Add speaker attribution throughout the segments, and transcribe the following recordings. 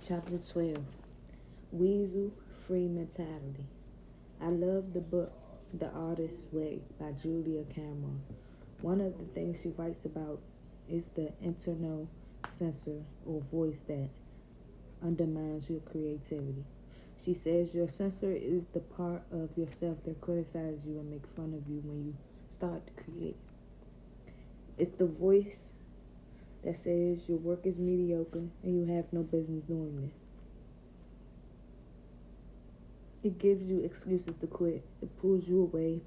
Speaker 1: Chapter 12. Weasel Free Mentality. I love the book The Artist's Way by Julia Cameron. One of the things she writes about is the internal censor or voice that undermines your creativity. She says your censor is the part of yourself that criticizes you and makes fun of you when you start to create. It's the voice that says your work is mediocre and you have no business doing this. It gives you excuses to quit. It pulls you away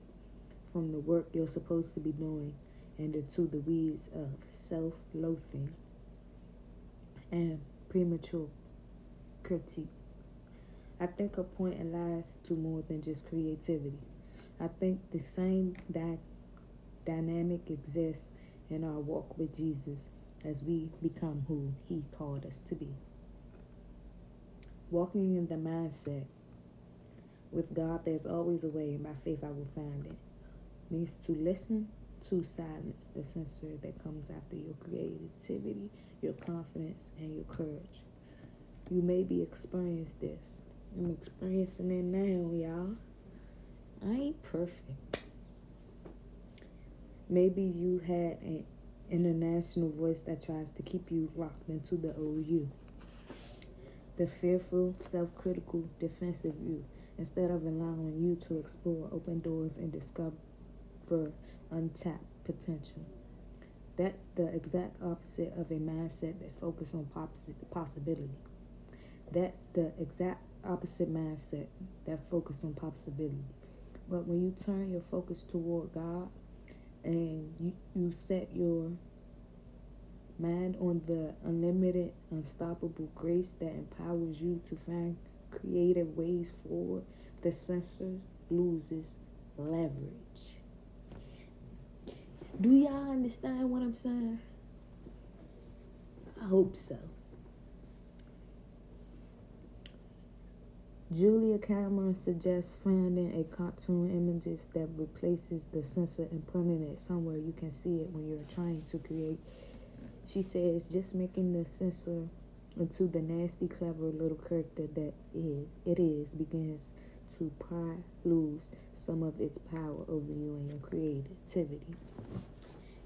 Speaker 1: from the work you're supposed to be doing and into the weeds of self-loathing and premature critique. I think her point lies to more than just creativity. I think the same dynamic exists in our walk with Jesus as we become who He called us to be. Walking in the mindset, with God there's always a way, and by faith I will find it, means to listen to silence the censor that comes after your creativity, your confidence, and your courage. You may be experiencing this. I'm experiencing it now, y'all. I ain't perfect. Maybe you had an international voice that tries to keep you locked into the old you. The fearful, self-critical, defensive you, instead of allowing you to explore open doors and discover untapped potential. That's the exact opposite of a mindset that focuses on possibility. That's the exact opposite mindset that focuses on possibility. But when you turn your focus toward God and you set your mind on the unlimited, unstoppable grace that empowers you to find creative ways forward, the censor loses leverage. Do y'all understand what I'm saying? I hope so. Julia Cameron suggests finding a cartoon images that replaces the censor and putting it somewhere you can see it when you're trying to create. She says just making the censor into the nasty, clever little character that it is begins to lose some of its power over you and your creativity.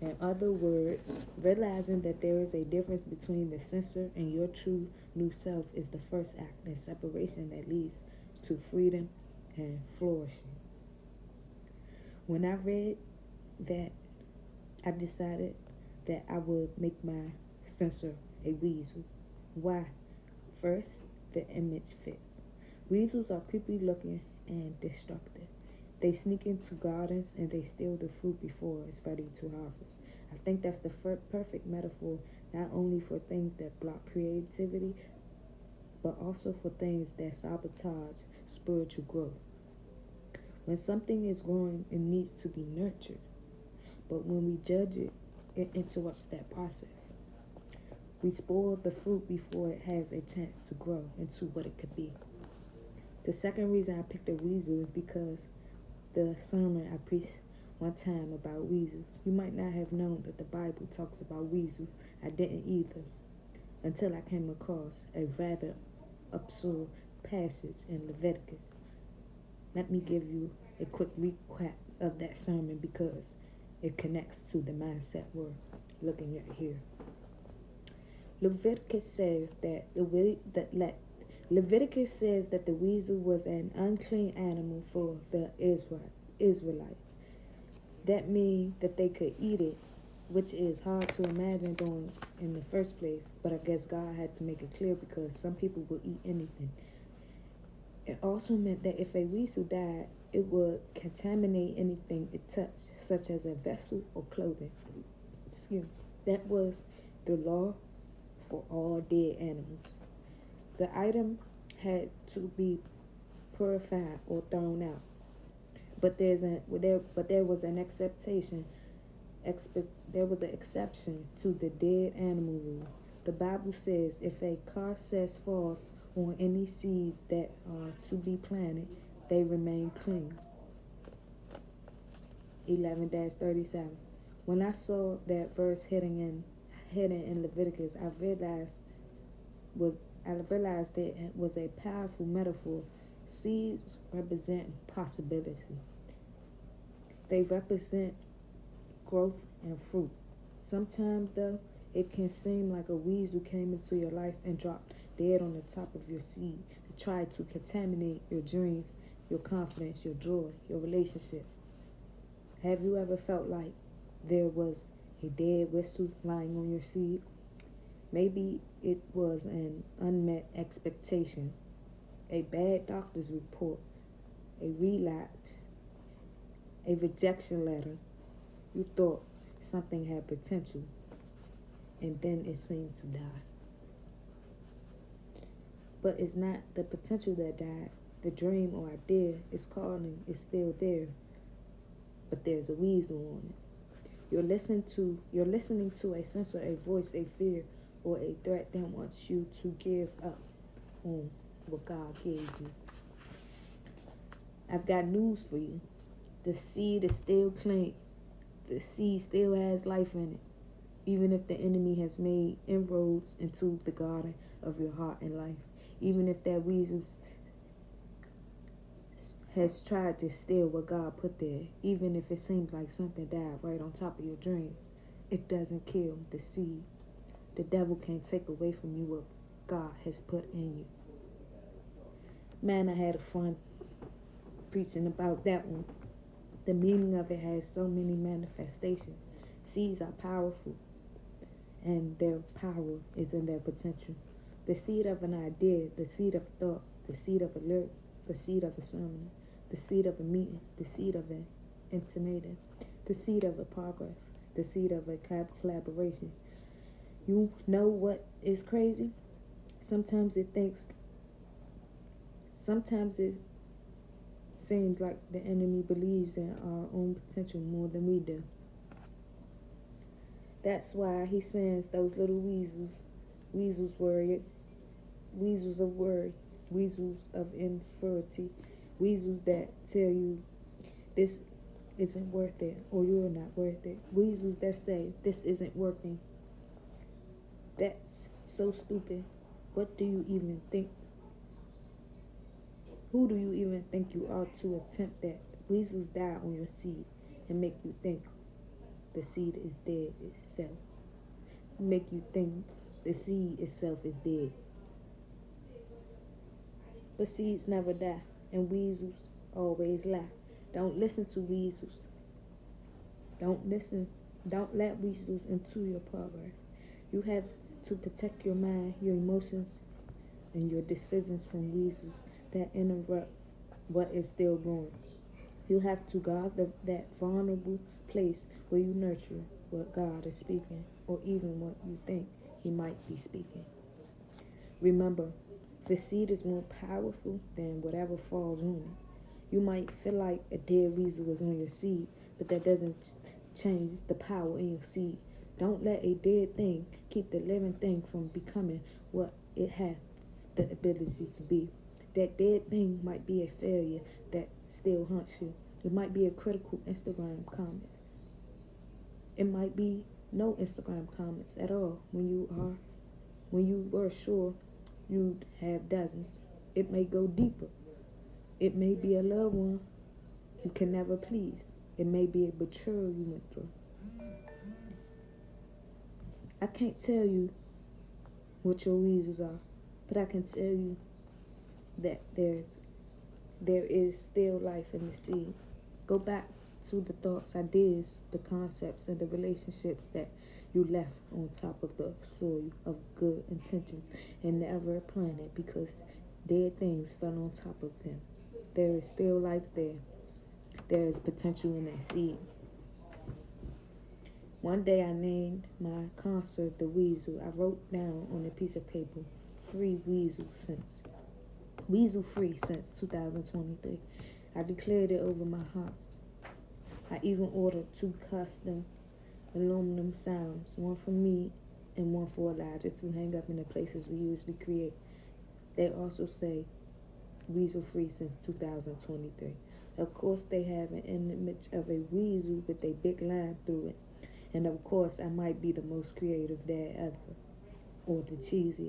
Speaker 1: In other words, realizing that there is a difference between the censor and your true new self is the first act in separation that leads to freedom and flourishing. When I read that, I decided that I would make my censor a weasel. Why? First, the image fits. Weasels are creepy looking and destructive. They sneak into gardens and they steal the fruit before it's ready to harvest. I think that's the perfect metaphor, not only for things that block creativity, but also for things that sabotage spiritual growth. When something is growing, it needs to be nurtured. But when we judge it, it interrupts that process. We spoil the fruit before it has a chance to grow into what it could be. The second reason I picked a weasel is because the sermon I preached one time about weasels. You might not have known that the Bible talks about weasels. I didn't either until I came across a rather absurd passage in Leviticus. Let me give you a quick recap of that sermon because it connects to the mindset we're looking at here. Leviticus says that the weasel was an unclean animal for the Israelites. That means that they could eat it, which is hard to imagine doing in the first place, but I guess God had to make it clear because some people will eat anything. It also meant that if a weasel died, it would contaminate anything it touched, such as a vessel or clothing. That was the law for all dead animals. The item had to be purified or thrown out. But there was an exception to the dead animal rule. The Bible says if a carcass falls on any seed that are to be planted, they remain clean. 11-37. When I saw that verse hidden in Leviticus, I realized I realized that it was a powerful metaphor. Seeds represent possibility. They represent growth and fruit. Sometimes, though, it can seem like a weasel came into your life and dropped dead on the top of your seed to try to contaminate your dreams, your confidence, your joy, your relationship. Have you ever felt like there was a dead whistle lying on your seed? Maybe it was an unmet expectation, a bad doctor's report, a relapse, a rejection letter. You thought something had potential, and then it seemed to die. But it's not the potential that died. The dream or idea is calling, is still there, but there's a weasel on it. You're listening to a sense or a voice, a fear, or a threat that wants you to give up on what God gave you. I've got news for you. The seed is still clean. The seed still has life in it, even if the enemy has made inroads into the garden of your heart and life. Even if that weasel has tried to steal what God put there, even if it seems like something died right on top of your dreams, it doesn't kill the seed. The devil can't take away from you what God has put in you. Man, I had fun preaching about that one. The meaning of it has so many manifestations. Seeds are powerful, and their power is in their potential. The seed of an idea, the seed of thought, the seed of a lyric, the seed of a sermon, the seed of a meeting, the seed of an intimating, the seed of a progress, the seed of a collaboration. You know what is crazy? Sometimes it seems like the enemy believes in our own potential more than we do. That's why he sends those little weasels of worry, weasels of infirmity, weasels that tell you this isn't worth it or you're not worth it, weasels that say this isn't working. That's so stupid. What do you even think? Who do you even think you are to attempt that? Weasels die on your seed and make you think the seed is dead itself. Make you think the seed itself is dead. But seeds never die, and weasels always lie. Don't listen to weasels. Don't let weasels into your progress. You have to protect your mind, your emotions, and your decisions from weasels that interrupt what is still growing. You have to guard that vulnerable place where you nurture what God is speaking, or even what you think He might be speaking. Remember, the seed is more powerful than whatever falls on it. You might feel like a dead weasel is on your seed, but that doesn't change the power in your seed. Don't let a dead thing keep the living thing from becoming what it has the ability to be. That dead thing might be a failure that still haunts you. It might be a critical Instagram comment. It might be no Instagram comments at all when you were sure you'd have dozens. It may go deeper. It may be a loved one you can never please. It may be a betrayal you went through. I can't tell you what your weasels are, but I can tell you that there is still life in the seed. Go back to the thoughts, ideas, the concepts, and the relationships that you left on top of the soil of good intentions and never planted because dead things fell on top of them. There is still life there. There is potential in that seed. One day I named my concert the Weasel. I wrote down on a piece of paper, Weasel free since 2023. I declared it over my heart. I even ordered 2 custom aluminum sounds, one for me and one for Elijah to hang up in the places we usually create. They also say weasel free since 2023. Of course, they have an image of a weasel with a big line through it. And of course, I might be the most creative dad ever, or the cheesiest.